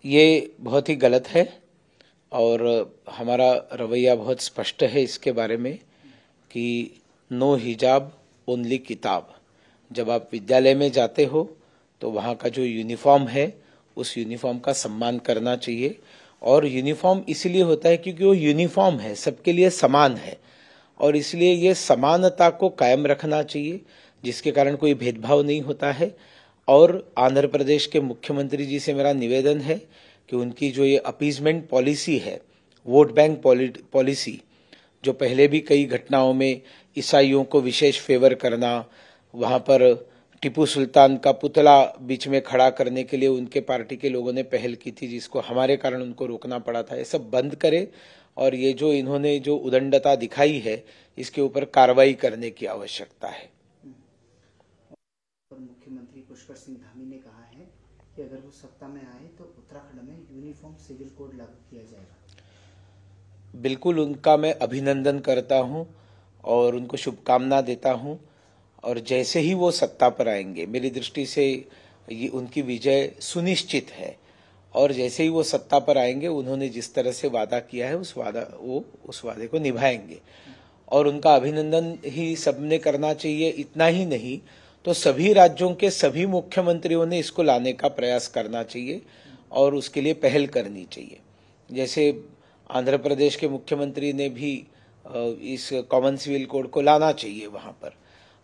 ये बहुत ही गलत है और हमारा रवैया बहुत स्पष्ट है इसके बारे में कि नो हिजाब ओनली किताब। जब आप विद्यालय में जाते हो तो वहाँ का जो यूनिफॉर्म है उस यूनिफॉर्म का सम्मान करना चाहिए। और यूनिफॉर्म इसलिए होता है क्योंकि वो यूनिफॉर्म है, सबके लिए समान है और इसलिए ये समानता को कायम रखना चाहिए, जिसके कारण कोई भेदभाव नहीं होता है। और आंध्र प्रदेश के मुख्यमंत्री जी से मेरा निवेदन है कि उनकी जो ये अपीजमेंट पॉलिसी है, वोट बैंक पॉलिसी, जो पहले भी कई घटनाओं में ईसाइयों को विशेष फेवर करना, वहाँ पर टीपू सुल्तान का पुतला बीच में खड़ा करने के लिए उनके पार्टी के लोगों ने पहल की थी, जिसको हमारे कारण उनको रोकना पड़ा था, ये सब बंद करे और ये जो इन्होंने जो उदंडता दिखाई है इसके ऊपर कार्रवाई करने की आवश्यकता है। मुख्यमंत्री पुष्कर सिंह धामी ने कहा है कि अगर वो सत्ता में आए तो उत्तराखंड में यूनिफॉर्म सिविल कोड लागू किया जाएगा। बिल्कुल उनका मैं अभिनंदन करता हूं और उनको शुभकामना देता हूं और जैसे ही वो सत्ता पर आएंगे, मेरी दृष्टि से ये उनकी विजय सुनिश्चित है और जैसे ही वो सत्ता पर आएंगे उन्होंने जिस तरह से वादा किया है उस वादे को निभाएंगे और उनका अभिनंदन ही सबने करना चाहिए। इतना ही नहीं तो सभी राज्यों के सभी मुख्यमंत्रियों ने इसको लाने का प्रयास करना चाहिए और उसके लिए पहल करनी चाहिए। जैसे आंध्र प्रदेश के मुख्यमंत्री ने भी इस कॉमन सिविल कोड को लाना चाहिए वहाँ पर।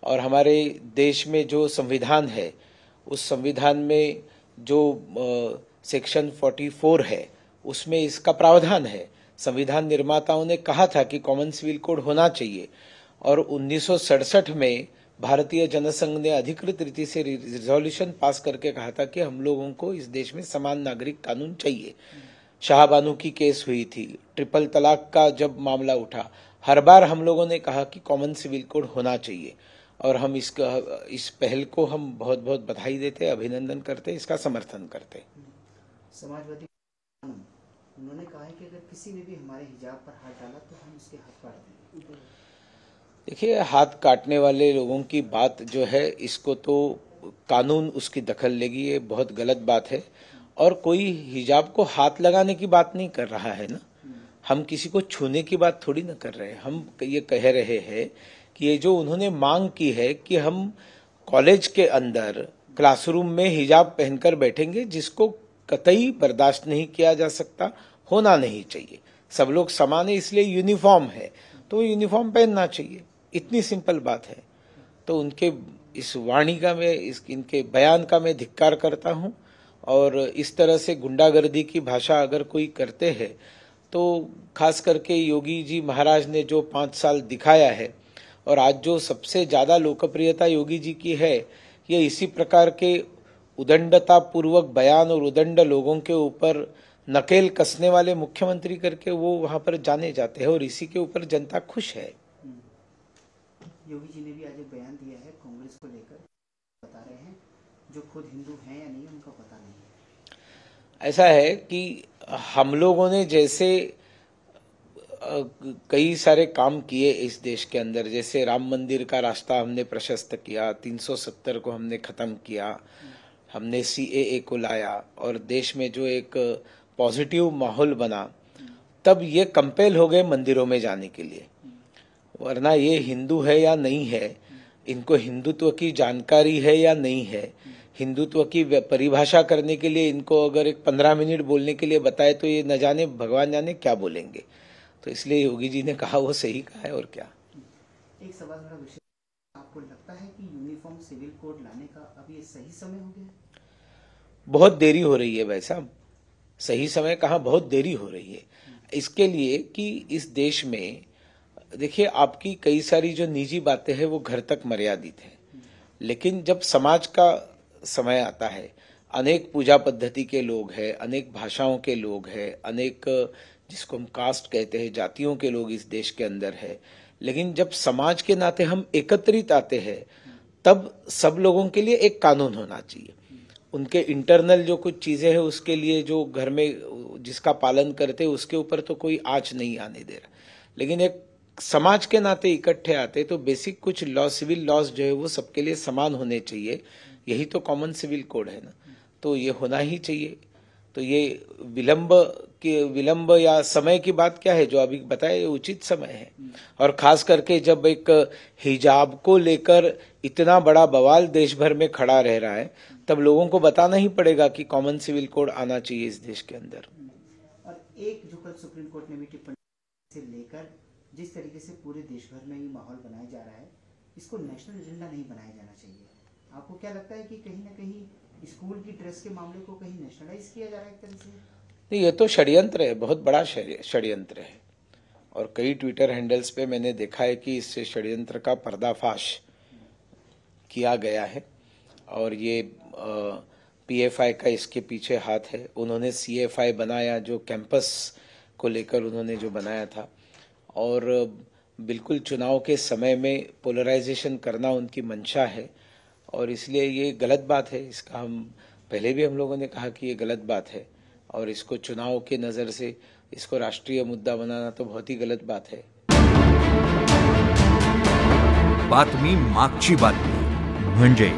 और हमारे देश में जो संविधान है उस संविधान में जो सेक्शन 44 है उसमें इसका प्रावधान है। संविधान निर्माताओं ने कहा था कि कॉमन सिविल कोड होना चाहिए और 1967 में भारतीय जनसंघ ने अधिकृत रीति से रिजोल्यूशन पास करके कहा था कि हम लोगों को इस देश में समान नागरिक कानून चाहिए। शाहबानू की केस हुई थी, ट्रिपल तलाक का जब मामला उठा, हर बार हम लोगों ने कहा कि कॉमन सिविल कोड होना चाहिए और हम इस पहल को हम बहुत बहुत बधाई देते, अभिनंदन करते, इसका समर्थन करते। समाजवादी उन्होंने कहा है कि अगर किसी ने भी हमारे हिजाब पर हाथ डाला तो हम उसके हाथ काट देंगे। देखिए, हाथ काटने वाले लोगों की बात जो है इसको तो कानून उसकी दखल लेगी, ये बहुत गलत बात है और कोई हिजाब को हाथ लगाने की बात नहीं कर रहा है ना। हम किसी को छूने की बात थोड़ी ना कर रहे हैं। हम ये कह रहे हैं कि ये जो उन्होंने मांग की है कि हम कॉलेज के अंदर क्लासरूम में हिजाब पहनकर बैठेंगे, जिसको कतई बर्दाश्त नहीं किया जा सकता, होना नहीं चाहिए। सब लोग समान है, इसलिए यूनिफॉर्म है तो यूनिफॉर्म पहनना चाहिए, इतनी सिंपल बात है। तो उनके इस वाणी का मैं इनके बयान का मैं धिक्कार करता हूं और इस तरह से गुंडागर्दी की भाषा अगर कोई करते हैं तो खास करके योगी जी महाराज ने जो 5 साल दिखाया है और आज जो सबसे ज्यादा लोकप्रियता योगी जी की है, ये इसी प्रकार के उदंडता पूर्वक बयान और उदंड लोगों के ऊपर नकेल कसने वाले मुख्यमंत्री करके वो वहां पर जाने जाते हैं और इसी के ऊपर जनता खुश है। योगी जी ने भी आज एक बयान दिया है कांग्रेस को लेकर, बता रहे हैं जो खुद हिंदू हैं या नहीं उनका पता नहीं है। ऐसा है कि हम लोगों ने जैसे कई सारे काम किए इस देश के अंदर, जैसे राम मंदिर का रास्ता हमने प्रशस्त किया, 370 को हमने खत्म किया, हमने CAA को लाया और देश में जो एक पॉजिटिव माहौल बना, तब ये कंपेल हो गए मंदिरों में जाने के लिए। वरना ये हिंदू है या नहीं है, इनको हिंदुत्व की जानकारी है या नहीं है, हिंदुत्व की परिभाषा करने के लिए इनको अगर एक 15 मिनट बोलने के लिए बताए तो ये न जाने भगवान जाने क्या बोलेंगे। तो इसलिए योगी जी ने कहा वो सही कहा है, और क्या। एक सवाल बड़ा विशेष, आपको लगता है कि यूनिफॉर्म सिविल कोड लाने का अब ये सही समय हो गया? बहुत देरी हो रही है भाई साहब, सही समय कहाँ, बहुत देरी हो रही है। इसके लिए कि इस देश में देखिए, आपकी कई सारी जो निजी बातें हैं वो घर तक मर्यादित है, लेकिन जब समाज का समय आता है, अनेक पूजा पद्धति के लोग हैं, अनेक भाषाओं के लोग हैं, अनेक जिसको हम कास्ट कहते हैं जातियों के लोग इस देश के अंदर है, लेकिन जब समाज के नाते हम एकत्रित आते हैं तब सब लोगों के लिए एक कानून होना चाहिए। उनके इंटरनल जो कुछ चीजें हैं उसके लिए जो घर में जिसका पालन करते उसके ऊपर तो कोई आंच नहीं आने दे रहा, लेकिन एक समाज के नाते इकट्ठे आते तो बेसिक कुछ लॉ, सिविल लॉज जो है वो सबके लिए समान होने चाहिए। यही तो कॉमन सिविल कोड है ना, तो ये होना ही चाहिए। तो तो ये विलंब या समय की बात क्या है, जो अभी बताया, ये उचित समय है। और खास करके जब एक हिजाब को लेकर इतना बड़ा बवाल देश भर में खड़ा रह रहा है, तब लोगों को बताना ही पड़ेगा कि कॉमन सिविल कोड आना चाहिए इस देश के अंदर। और एक जो कल सुप्रीम कोर्ट ने भी टिप्पणी से लेकर जिस तरीके से पूरे देश भर में ये माहौल बनाया जा रहा है, इसको नेशनल एजेंडा नहीं बनाया जाना चाहिए। आपको क्या लगता है कि कहीं ना कहीं स्कूल की ड्रेस के मामले को कहीं नेशनलाइज किया जा रहा है एक तरह से? नहीं, ये तो षड्यंत्र है, बहुत बड़ा षड्यंत्र है। और कई ट्विटर हैंडल्स पे मैंने देखा है कि इससे षड्यंत्र का पर्दाफाश किया गया है। और ये पीएफआई का इसके पीछे हाथ है। उन्होंने सीएफआई बनाया, जो कैंपस को लेकर उन्होंने जो बनाया था, और बिल्कुल चुनाव के समय में पोलराइजेशन करना उनकी मंशा है। और इसलिए ये गलत बात है। इसका पहले भी हम लोगों ने कहा कि ये गलत बात है, और इसको चुनाव के नज़र से इसको राष्ट्रीय मुद्दा बनाना तो बहुत ही गलत बात है। बातमी मागची बातमी म्हणजे